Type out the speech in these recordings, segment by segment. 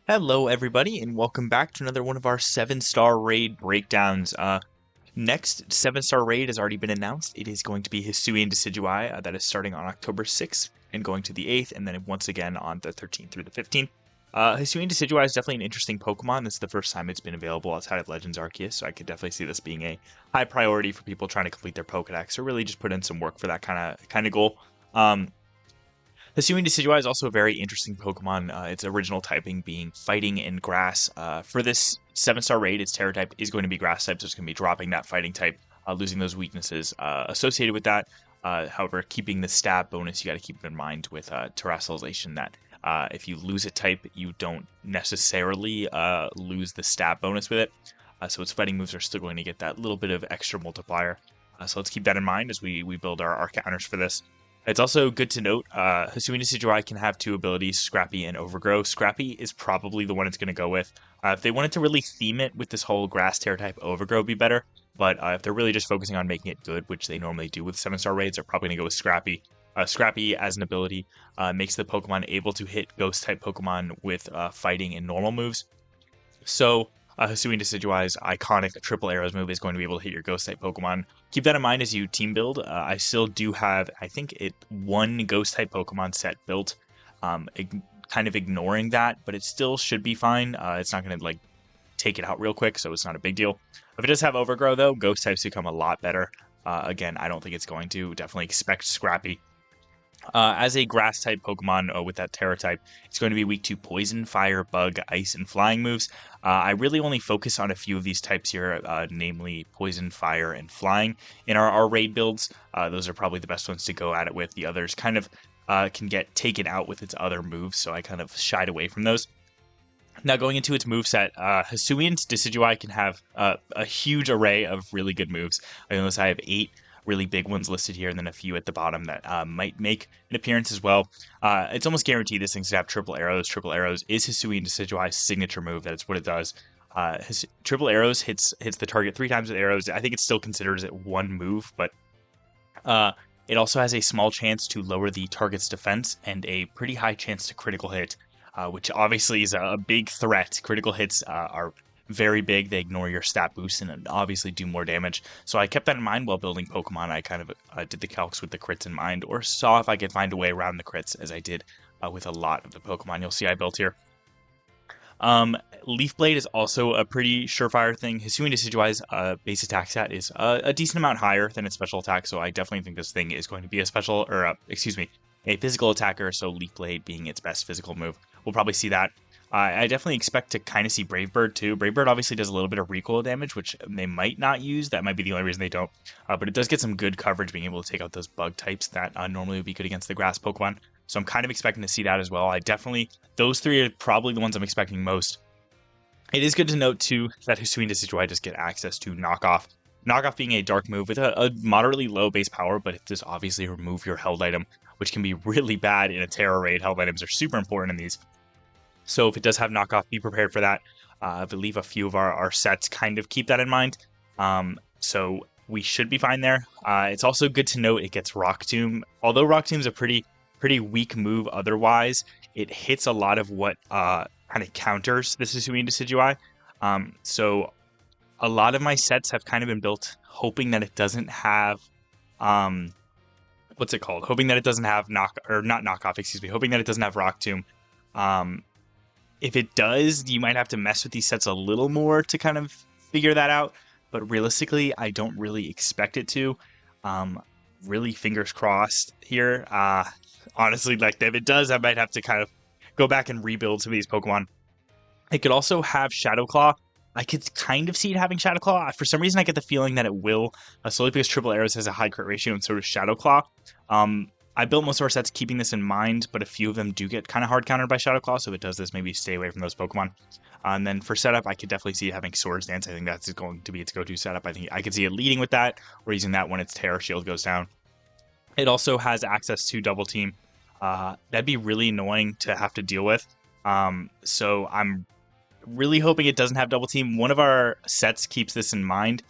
Hello, everybody, and welcome back to another one of our 7-star raid breakdowns. Next 7-star raid has already been announced. It is going to be Hisuian Decidueye. That is starting on October 6th and going to the 8th, and then once again on the 13th through the 15th. Hisuian Decidueye is definitely an interesting Pokemon. This is the first time it's been available outside of Legends Arceus, so I could definitely see this being a high priority for people trying to complete their Pokedex or really just put in some work for that kind of goal. Hisuian Decidueye is also a very interesting Pokemon, its original typing being Fighting and Grass. For this 7-star raid, its Terra type is going to be Grass type, so it's going to be dropping that Fighting type, losing those weaknesses associated with that. However, keeping the stab bonus, you got to keep in mind with Terrestrialization that if you lose a type, you don't necessarily lose the stab bonus with it. So its fighting moves are still going to get that little bit of extra multiplier. So let's keep that in mind as we build our counters for this. It's also good to note, Hisuian Decidueye can have two abilities, Scrappy and Overgrow. Scrappy is probably the one it's going to go with. If they wanted to really theme it with this whole Grass Terra type, Overgrow would be better. But if they're really just focusing on making it good, which they normally do with 7-star raids, they're probably going to go with Scrappy. Scrappy, as an ability, makes the Pokemon able to hit Ghost-type Pokemon with fighting and normal moves. So Hisuian Decidueye's iconic triple arrows move is going to be able to hit your Ghost-type Pokemon. Keep that in mind as you team build. I still do have, I think, one Ghost-type Pokemon set built, kind of ignoring that, but it still should be fine. It's not going to take it out real quick, so it's not a big deal. If it does have Overgrow, though, Ghost types become a lot better. Again, I don't think it's going to. Definitely expect Scrappy. As a grass type Pokemon with that Terra type, it's going to be weak to Poison, Fire, Bug, Ice, and Flying moves. I really only focus on a few of these types here, namely Poison, Fire, and Flying. In our raid builds, those are probably the best ones to go at it with. The others kind of can get taken out with its other moves, so I kind of shied away from those. Now, going into its moveset, Hisuian Decidueye can have a huge array of really good moves. I notice I have 8 really big ones listed here, and then a few at the bottom that might make an appearance as well. It's almost guaranteed this thing's to have triple arrows. Triple arrows is Hisuian Decidueye's signature move. That's what it does. His triple arrows hits the target 3 times with arrows. I think it's still considered as one move, but it also has a small chance to lower the target's defense and a pretty high chance to critical hit, which obviously is a big threat. Critical hits are very big. They ignore your stat boost and obviously do more damage. So I kept that in mind while building Pokemon. I kind of did the calcs with the crits in mind, or saw if I could find a way around the crits, as I did with a lot of the Pokemon you'll see I built here. Leaf Blade is also a pretty surefire thing. Hisuian Decidueye's base attack stat is a decent amount higher than its special attack, so I definitely think this thing is going to be a physical attacker, so Leaf Blade being its best physical move. We'll probably see that. I definitely expect to kind of see Brave Bird too. Brave Bird obviously does a little bit of recoil damage, which they might not use. That might be the only reason they don't. But it does get some good coverage, being able to take out those bug types that normally would be good against the grass Pokemon. So I'm kind of expecting to see that as well. Those 3 are probably the ones I'm expecting most. It is good to note too that Hisuian Decidueye does get access to Knockoff. Knockoff being a dark move with a moderately low base power, but it does obviously remove your held item, which can be really bad in a Terra raid. Held items are super important in these. So if it does have Knockoff, be prepared for that. I believe a few of our sets kind of keep that in mind. So we should be fine there. It's also good to note it gets Rock Tomb. Although Rock Tomb is a pretty weak move otherwise, it hits a lot of what kind of counters this Hisuian Decidueye. So a lot of my sets have kind of been built hoping that it doesn't have hoping that it doesn't have hoping that it doesn't have Rock Tomb. If it does, you might have to mess with these sets a little more to kind of figure that out. But realistically, I don't really expect it to. Really fingers crossed here. Honestly, if it does, I might have to kind of go back and rebuild some of these Pokemon. It could also have Shadow Claw. I could kind of see it having Shadow Claw. For some reason, I get the feeling that it will, solely because Triple Arrows has a high crit ratio and so does Shadow Claw. I built most of our sets keeping this in mind, but a few of them do get kind of hard countered by Shadow Claw, so if it does this, maybe stay away from those Pokemon. And then for setup, I could definitely see it having Swords Dance. I think that's going to be its go-to setup. I think I could see it leading with that, or using that when its Terra Shield goes down. It also has access to Double Team. That'd be really annoying to have to deal with. So I'm really hoping it doesn't have Double Team. One of our sets keeps this in mind.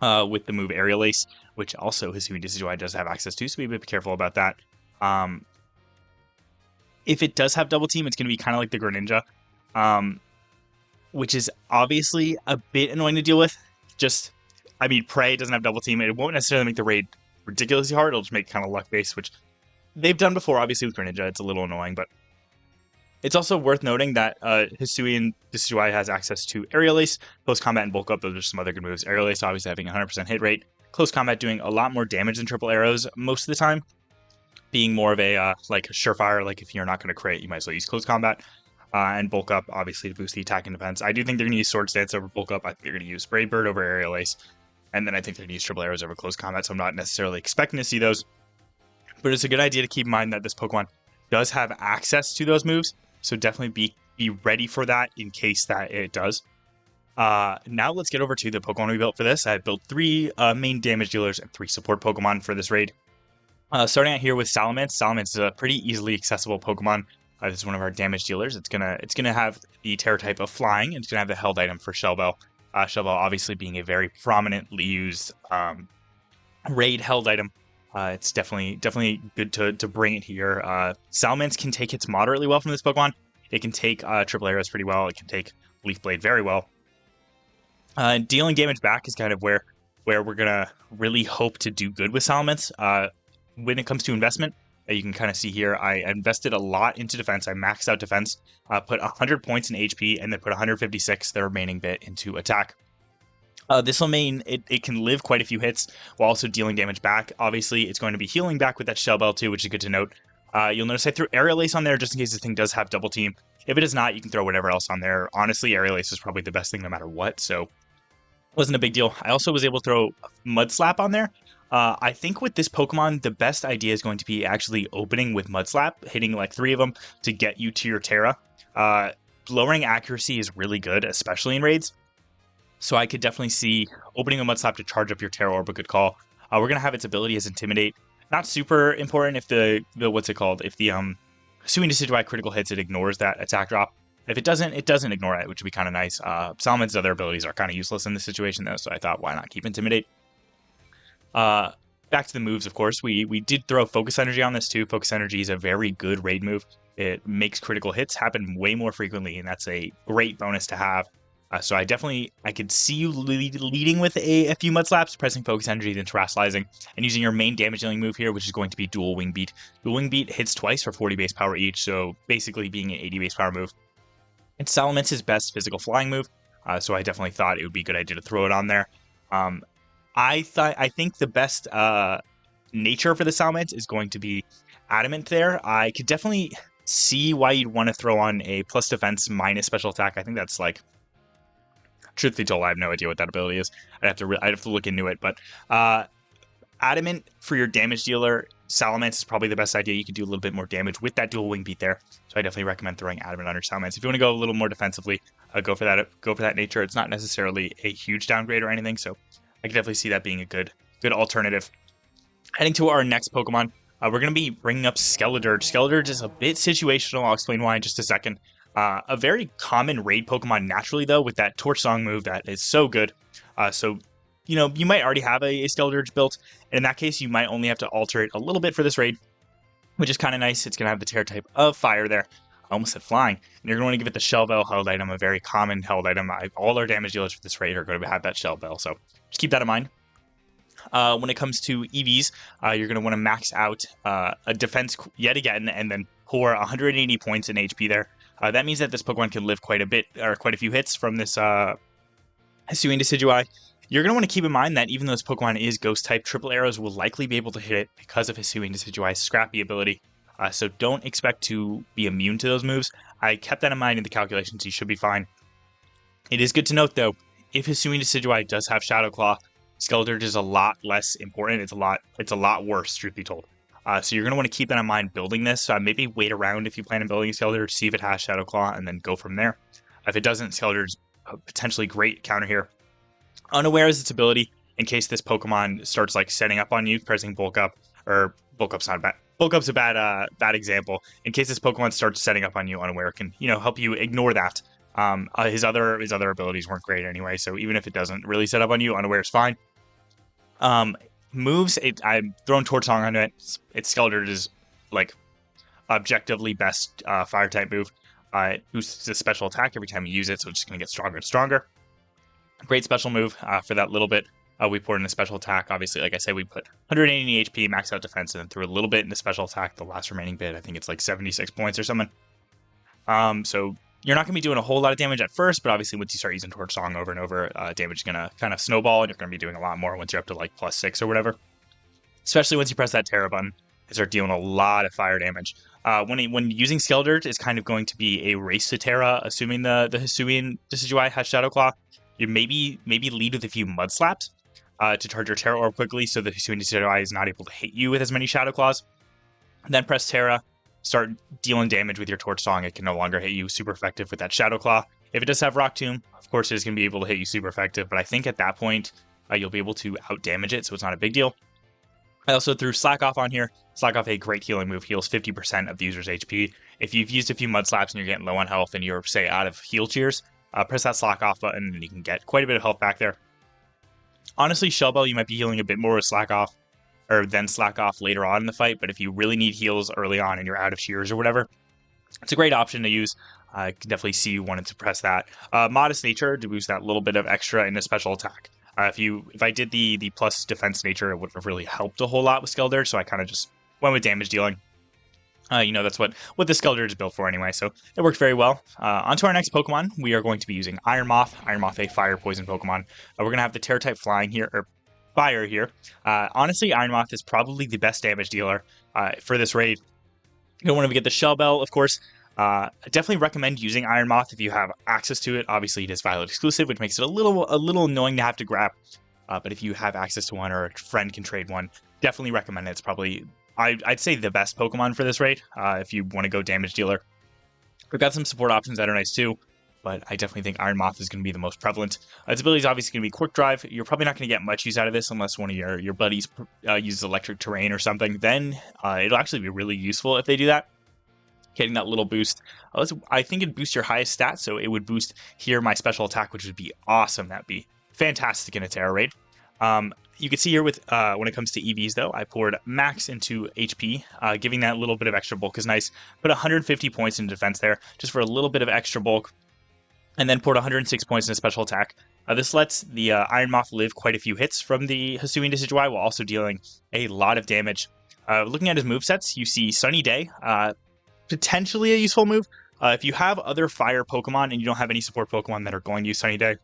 With the move Aerial Ace, which also Hisuian Decidueye does have access to, so be a bit careful about that. If it does have Double Team, it's going to be kind of like the Greninja. which is obviously a bit annoying to deal with. Prey doesn't have double team. It won't necessarily make the raid ridiculously hard. It'll just make it kind of luck based, which they've done before, obviously, with Greninja. It's a little annoying, but it's also worth noting that Hisuian Decidueye has access to Aerial Ace, Close Combat, and Bulk Up. Those are some other good moves. Aerial Ace obviously having 100% hit rate. Close Combat doing a lot more damage than Triple Arrows most of the time, being more of a like surefire. Like if you're not going to crit, you might as well use Close Combat. And Bulk Up, obviously, to boost the attack and defense. I do think they're going to use Swords Dance over Bulk Up. I think they're going to use Brave Bird over Aerial Ace. And then I think they're going to use Triple Arrows over Close Combat, so I'm not necessarily expecting to see those. But it's a good idea to keep in mind that this Pokemon does have access to those moves, so definitely be ready for that in case that it does. Now let's get over to the Pokemon we built for this. I built 3 main damage dealers and 3 support Pokemon for this raid. Starting out here with Salamence. Salamence is a pretty easily accessible Pokemon. This is one of our damage dealers. It's gonna have the Terra type of Flying, and it's gonna have the held item for Shell Bell. Shell Bell obviously being a very prominently used raid held item. It's definitely good to bring it here. Salamence can take hits moderately well from this Pokemon. It can take Triple Arrows pretty well. It can take Leaf Blade very well. Dealing damage back is kind of where we're gonna really hope to do good with Salamence. When it comes to investment, you can kind of see here, I invested a lot into defense. I maxed out defense, put 100 points in HP, and then put 156, the remaining bit, into attack. This will mean it can live quite a few hits while also dealing damage back. Obviously, it's going to be healing back with that Shell Bell too, which is good to note. You'll notice I threw Aerial Ace on there just in case this thing does have double team. If it does not, you can throw whatever else on there. Honestly, Aerial Ace is probably the best thing no matter what, so wasn't a big deal. I also was able to throw Mud Slap on there. I think with this Pokemon, the best idea is going to be actually opening with Mud Slap, hitting like 3 of them to get you to your Terra. Lowering accuracy is really good, especially in raids. So I could definitely see opening a Mud Slap to charge up your Terra Orb a good call. We're going to have its ability as Intimidate. Not super important if the what's it called? If the Hisuian Decidueye critical hits, it ignores that attack drop. If it doesn't ignore it, which would be kind of nice. Salamence's other abilities are kind of useless in this situation, though, so I thought, why not keep Intimidate? Back to the moves, of course. We did throw Focus Energy on this, too. Focus Energy is a very good raid move. It makes critical hits happen way more frequently, and that's a great bonus to have. So I could see you leading with a few Mud Slaps, pressing Focus Energy, then Terastallizing, and using your main damage dealing move here, which is going to be Dual Wing Beat. Dual Wing Beat hits twice for 40 base power each, so basically being an 80 base power move. It's Salamence's best physical flying move, so I definitely thought it would be a good idea to throw it on there. I think the best nature for the Salamence is going to be Adamant there. I could definitely see why you'd want to throw on a plus defense minus special attack. I think that's like, truthfully told, I have no idea what that ability is. I'd have to look into it, but Adamant for your damage dealer, Salamence is probably the best idea. You can do a little bit more damage with that dual wing beat there. So I definitely recommend throwing Adamant on your Salamence. If you want to go a little more defensively, go for that nature. It's not necessarily a huge downgrade or anything, so I can definitely see that being a good alternative. Heading to our next Pokemon, we're going to be bringing up Skeledirge. Skeledirge is a bit situational. I'll explain why in just a second. A very common raid Pokemon naturally, though, with that Torch Song move that is so good. So, you might already have a Skeledirge built, and in that case, you might only have to alter it a little bit for this raid, which is kind of nice. It's going to have the Terra type of Fire there. I almost said Flying. And you're going to want to give it the Shell Bell held item, a very common held item. All our damage dealers for this raid are going to have that Shell Bell, so just keep that in mind. When it comes to EVs, you're going to want to max out a defense yet again, and then pour 180 points in HP there. That means that this Pokemon can live quite a few hits from this Hisuian Decidueye. You're going to want to keep in mind that even though this Pokemon is Ghost type, Triple Arrows will likely be able to hit it because of Hisuian Decidueye's Scrappy ability. So don't expect to be immune to those moves. I kept that in mind in the calculations. You should be fine. It is good to note, though, if Hisuian Decidueye does have Shadow Claw, Skeledirge is a lot less important. It's a lot worse, truth be told. So you're going to want to keep that in mind building this. Maybe wait around if you plan on building a Skeledirge, see if it has Shadow Claw, and then go from there. If it doesn't, Skeledirge's a potentially great counter here. Unaware is its ability in case this Pokemon starts setting up on you, pressing Bulk Up, or Bulk Up's not bad. Bulk Up's a bad example. In case this Pokemon starts setting up on you, Unaware can help you ignore that. His other abilities weren't great anyway, so even if it doesn't really set up on you, Unaware is fine. Moves, I'm throwing Torch Song on it. It's Skeledirge's objectively best fire type move. It boosts its special attack every time you use it, so it's just going to get stronger and stronger. Great special move for that little bit. We poured in a special attack. Obviously, like I said, we put 180 HP, max out defense, and then threw a little bit into special attack. The last remaining bit, I think it's like 76 points or something. So you're not going to be doing a whole lot of damage at first, but obviously once you start using Torch Song over and over, damage is going to kind of snowball, and you're going to be doing a lot more once you're up to like +6 or whatever. Especially once you press that Terra button, you start dealing a lot of fire damage. When using Skeldert, it's kind of going to be a race to Terra, assuming the Hisuian Decidueye has Shadow Claw. You maybe lead with a few Mud Slaps to charge your Terra Orb quickly, so the Hisuian Decidueye is not able to hit you with as many Shadow Claws. Then press Terra, start dealing damage with your Torch Song. It can no longer hit you super effective with that Shadow Claw. If it does have Rock Tomb, of course it is going to be able to hit you super effective, but I think at that point you'll be able to out-damage it, so it's not a big deal. I also threw Slack Off on here. Slack Off, a great healing move, heals 50% of the user's HP. If you've used a few Mud Slaps and you're getting low on health and you're, say, out of heal cheers, press that Slack Off button and you can get quite a bit of health back there. Honestly, Shell Bell, you might be healing a bit more with Slack Off, or then Slack Off later on in the fight, but if you really need heals early on and you're out of cheers or whatever, it's a great option to use. I can definitely see you wanted to press that. Modest Nature to boost that little bit of extra in a special attack. If I did the plus defense nature, it wouldn't have really helped a whole lot with Skeldert, so I kind of just went with damage dealing. That's what the Skeldert is built for anyway, so it worked very well. On to our next Pokemon, we are going to be using Iron Moth. Iron Moth, a fire poison Pokemon. We're going to have the Terra type flying here, or fire here. Honestly, Iron Moth is probably the best damage dealer for this raid. You don't want to get the Shell Bell, of course. I definitely recommend using Iron Moth if you have access to it. Obviously, it is Violet exclusive, which makes it a little annoying to have to grab. But if you have access to one or a friend can trade one, definitely recommend it. It's probably, I'd say, the best Pokemon for this raid if you want to go damage dealer. We've got some support options that are nice too, but I definitely think Iron Moth is going to be the most prevalent. Its ability is obviously going to be Quick Drive. You're probably not going to get much use out of this unless one of your buddies uses Electric Terrain or something. Then it'll actually be really useful if they do that. Getting that little boost. I think it'd boost your highest stat, so it would boost here my special attack, which would be awesome. That'd be fantastic in a Terra raid. You can see here with when it comes to EVs, though, I poured max into HP, giving that little bit of extra bulk is nice. Put 150 points in defense there, just for a little bit of extra bulk, and then poured 106 points in a special attack. This lets the Iron Moth live quite a few hits from the Hisuian Decidueye, while also dealing a lot of damage. Looking at his movesets, you see Sunny Day, potentially a useful move. If you have other fire Pokemon and you don't have any support Pokemon that are going to use Sunny Day,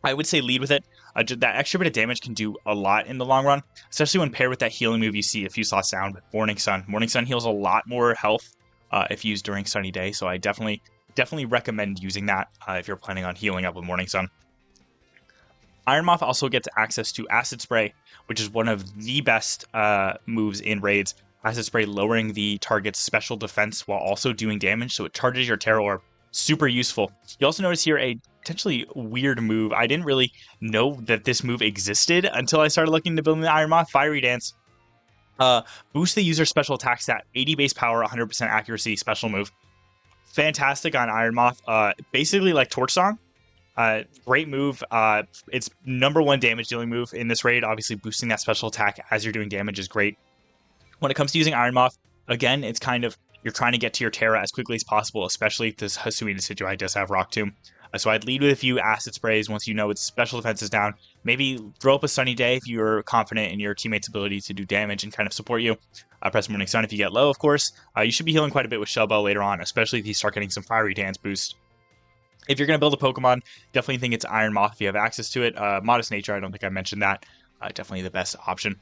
I would say lead with it. That extra bit of damage can do a lot in the long run, especially when paired with that healing move you see if you saw sound with Morning Sun. Morning Sun heals a lot more health if used during Sunny Day, so I definitely recommend using that if you're planning on healing up with Morning Sun. Iron Moth also gets access to Acid Spray, which is one of the best moves in raids. Acid Spray lowering the target's special defense while also doing damage, so it charges your Terra Orb. Super useful. You also notice here a potentially weird move. I didn't really know that this move existed until I started looking to build the Iron Moth. Fiery Dance. Boost the user's special attack stat, 80 base power, 100% accuracy, special move. Fantastic on Iron Moth. Basically like Torch Song. Great move. It's #1 damage dealing move in this raid. Obviously boosting that special attack as you're doing damage is great. When it comes to using Iron Moth, again, it's kind of, you're trying to get to your Terra as quickly as possible, especially if this Hisuian Decidueye does have Rock Tomb. So I'd lead with a few Acid Sprays once you know its special defense is down. Maybe throw up a Sunny Day if you're confident in your teammate's ability to do damage and kind of support you. Press Morning Sun if you get low, of course. You should be healing quite a bit with Shell Bell later on, especially if you start getting some Fiery Dance boost. If you're going to build a Pokemon, definitely think it's Iron Moth if you have access to it. Modest Nature, I don't think I mentioned that. Definitely the best option.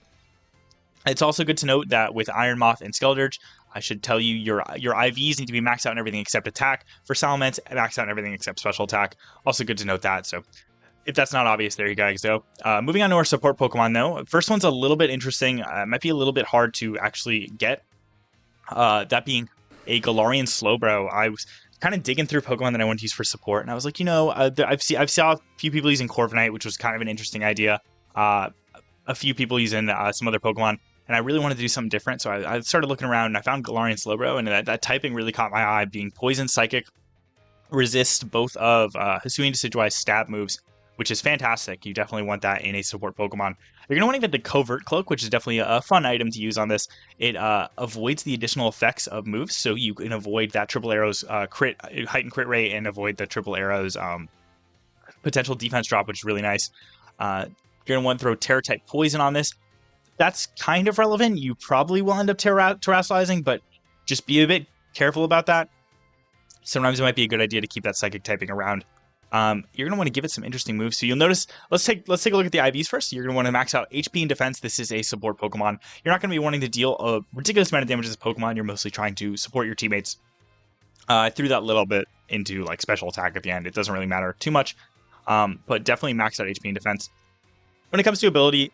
It's also good to note that with Iron Moth and Skeldert, I should tell you your IVs need to be maxed out in everything except attack. For Salamence, maxed out in everything except special attack. Also good to note that. So if that's not obvious, there you guys go. Moving on to our support Pokemon, though. First one's a little bit interesting. It might be a little bit hard to actually get. That being a Galarian Slowbro. I was kind of digging through Pokemon that I wanted to use for support, and I was like, I've saw a few people using Corviknight, which was kind of an interesting idea. A few people using some other Pokemon. And I really wanted to do something different, so I started looking around, and I found Galarian Slowbro, and that typing really caught my eye, being Poison, Psychic, resist both of Hisuian Decidueye's stab moves, which is fantastic. You definitely want that in a support Pokemon. You're going to want to get the Covert Cloak, which is definitely a fun item to use on this. It avoids the additional effects of moves, so you can avoid that Triple Arrow's heightened crit rate and avoid the Triple Arrow's potential defense drop, which is really nice. You're going to want to throw Terra-type Poison on this. That's kind of relevant. You probably will end up terrestrializing, but just be a bit careful about that. Sometimes it might be a good idea to keep that Psychic typing around. You're going to want to give it some interesting moves. So you'll notice, let's take a look at the IVs first. You're going to want to max out HP and defense. This is a support Pokemon. You're not going to be wanting to deal a ridiculous amount of damage to this Pokemon. You're mostly trying to support your teammates. I threw that little bit into like special attack at the end. It doesn't really matter too much, but definitely max out HP and defense. When it comes to ability,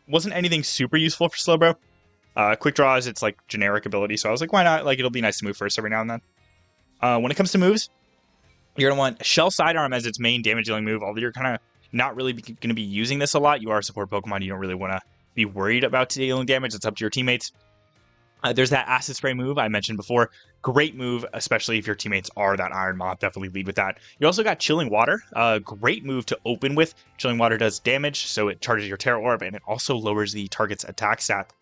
wasn't anything super useful for Slowbro. Quick Draw is its like generic ability, so I was like, why not? Like, it'll be nice to move first every now and then. When it comes to moves, you're going to want Shell Sidearm as its main damage dealing move, although you're kind of not really going to be using this a lot. You are a support Pokemon. You don't really want to be worried about dealing damage. It's up to your teammates. There's that Acid Spray move I mentioned before. Great move, especially if your teammates are that Iron Moth. Definitely lead with that. You also got Chilling Water. Great move to open with. Chilling Water does damage, so it charges your Terra Orb, and it also lowers the target's attack stat.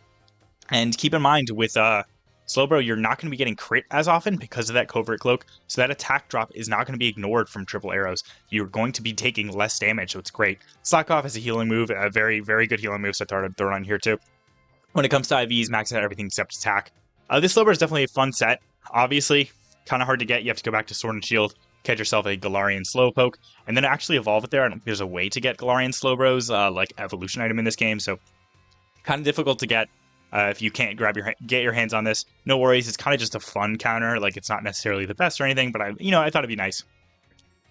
And keep in mind, with Slowbro, you're not going to be getting crit as often because of that Covert Cloak, so that attack drop is not going to be ignored from Triple Arrows. You're going to be taking less damage, so it's great. Slack Off is a healing move, a very, very good healing move, so I thought I'd throw it on here too. When it comes to IVs, max out everything except attack. This Slowbro is definitely a fun set. Obviously, kind of hard to get. You have to go back to Sword and Shield, catch yourself a Galarian Slowpoke, and then actually evolve it there. I don't think there's a way to get Galarian Slowbro's like evolution item in this game, so kind of difficult to get. If you can't get your hands on this, no worries. It's kind of just a fun counter. Like, it's not necessarily the best or anything, but I thought it'd be nice.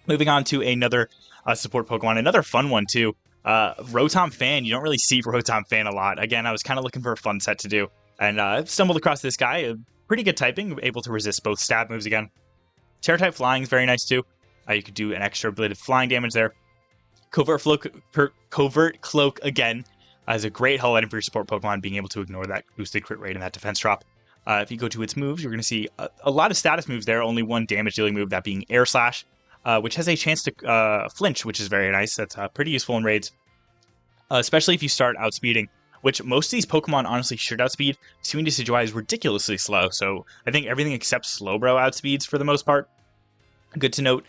Moving on to another support Pokemon, another fun one too. Rotom Fan. You don't really see Rotom Fan a lot. Again, I was kind of looking for a fun set to do, and I stumbled across this guy. Pretty good typing, able to resist both stab moves again. Terra-type Flying is very nice too. You could do an extra bit of flying damage there. Covert Cloak again. Is a great hull item for your support Pokemon, being able to ignore that boosted crit rate and that defense drop. If you go to its moves, you're going to see a lot of status moves there, only one damage dealing move, that being Air Slash, which has a chance to flinch, which is very nice. That's pretty useful in raids, especially if you start outspeeding, which most of these Pokemon honestly should outspeed. Hisuian Decidueye is ridiculously slow, so I think everything except Slowbro outspeeds for the most part. Good to note.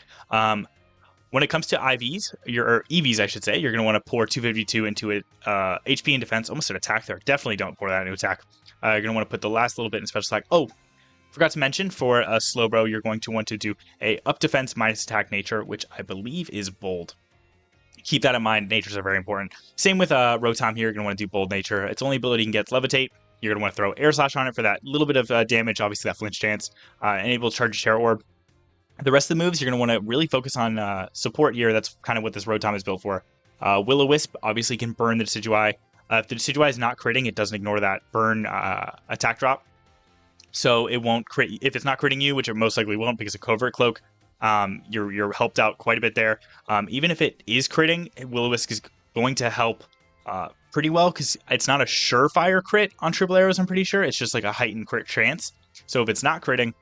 When it comes to IVs, or EVs, I should say, you're going to want to pour 252 into it. HP and defense, almost an attack there. Definitely don't pour that into attack. You're going to want to put the last little bit in special attack. Oh, forgot to mention, for a Slowbro, you're going to want to do a up defense minus attack nature, which I believe is bold. Keep that in mind. Natures are very important. Same with Rotom here. You're going to want to do bold nature. Its only ability can get Levitate. You're going to want to throw Air Slash on it for that little bit of damage, obviously that flinch chance, and able to charge Terra Orb. The rest of the moves, you're going to want to really focus on support here. That's kind of what this Rotom is built for. Will-O-Wisp obviously can burn the Decidueye. If the Decidueye is not critting, it doesn't ignore that burn attack drop. So it won't crit. If it's not critting you, which it most likely won't because of Covert Cloak, you're helped out quite a bit there. Even if it is critting, Will-O-Wisp is going to help pretty well because it's not a surefire crit on Triple Arrows, I'm pretty sure. It's just like a heightened crit chance. So if it's not critting,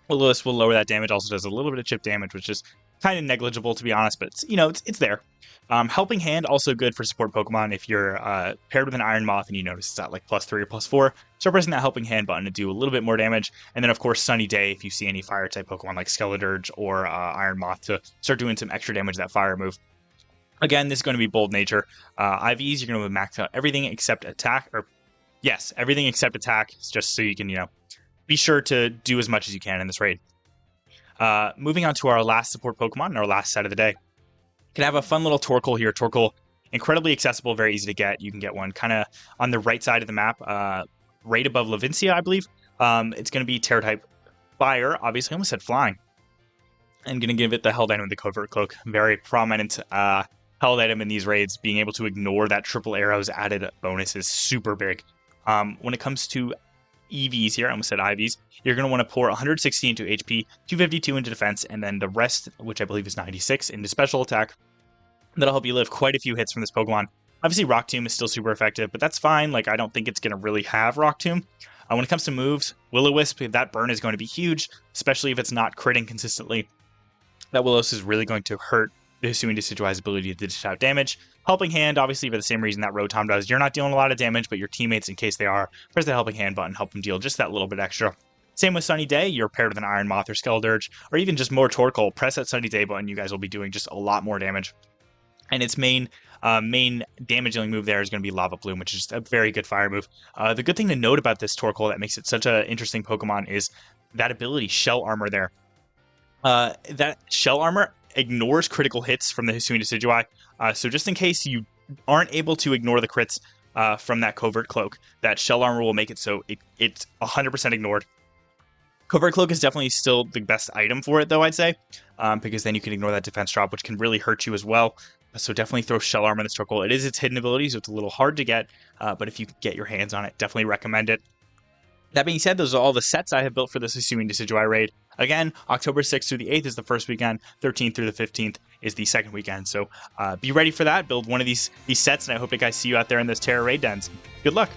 Will-O-Wisp will lower that damage. Also does a little bit of chip damage, which is kind of negligible to be honest, but it's there. Helping Hand also good for support Pokemon. If you're paired with an Iron Moth and you notice it's at like +3 or +4, start pressing that Helping Hand button to do a little bit more damage. And then of course Sunny Day if you see any fire type Pokemon like Skeledirge or Iron Moth to start doing some extra damage with that fire move. Again, this is going to be bold nature. IVs, you're going to max out everything except attack, or yes, everything except attack, just so you can be sure to do as much as you can in this raid. Moving on to our last support Pokemon and our last set of the day. Can have a fun little Torkoal here. Torkoal, incredibly accessible, very easy to get. You can get one kind of on the right side of the map, right above Levincia, I believe. It's going to be Terra-type Fire. Obviously, I almost said Flying. I'm going to give it the Held Item with the Covert Cloak. Very prominent Held Item in these raids. Being able to ignore that Triple Arrows added bonus is super big. When it comes to EVs here, I almost said IVs, you're going to want to pour 160 into HP, 252 into defense, and then the rest, which I believe is 96, into special attack. That'll help you live quite a few hits from this Pokemon. Obviously, Rock Tomb is still super effective, but that's fine. Like, I don't think it's going to really have Rock Tomb. When it comes to moves, Will-O-Wisp, that burn is going to be huge, especially if it's not critting consistently. That Will-O-Wisp is really going to hurt the Hisuian Decidueye's ability to dish out damage. Helping Hand, obviously for the same reason that Rotom does. You're not dealing a lot of damage, but your teammates, in case they are, press the Helping Hand button, help them deal just that little bit extra. Same with Sunny Day, you're paired with an Iron Moth or Skeldurge, or even just more Torkoal. Press that Sunny Day button, you guys will be doing just a lot more damage. And its main damage dealing move there is going to be Lava Plume, which is just a very good fire move. The good thing to note about this Torkoal that makes it such an interesting Pokemon is that ability, Shell Armor there. That Shell Armor ignores critical hits from the Hisuian Decidueye. So just in case you aren't able to ignore the crits from that Covert Cloak, that Shell Armor will make it so it's 100% ignored. Covert Cloak is definitely still the best item for it, though, I'd say, because then you can ignore that defense drop, which can really hurt you as well. So definitely throw Shell Armor in this Torkoal. It is its hidden ability, so it's a little hard to get, but if you can get your hands on it, definitely recommend it. That being said, those are all the sets I have built for this Hisuian Decidueye raid. Again, October 6th through the 8th is the first weekend, 13th through the 15th is the second weekend. So be ready for that. Build one of these sets, and I hope you guys see you out there in those Terra raid dens. Good luck!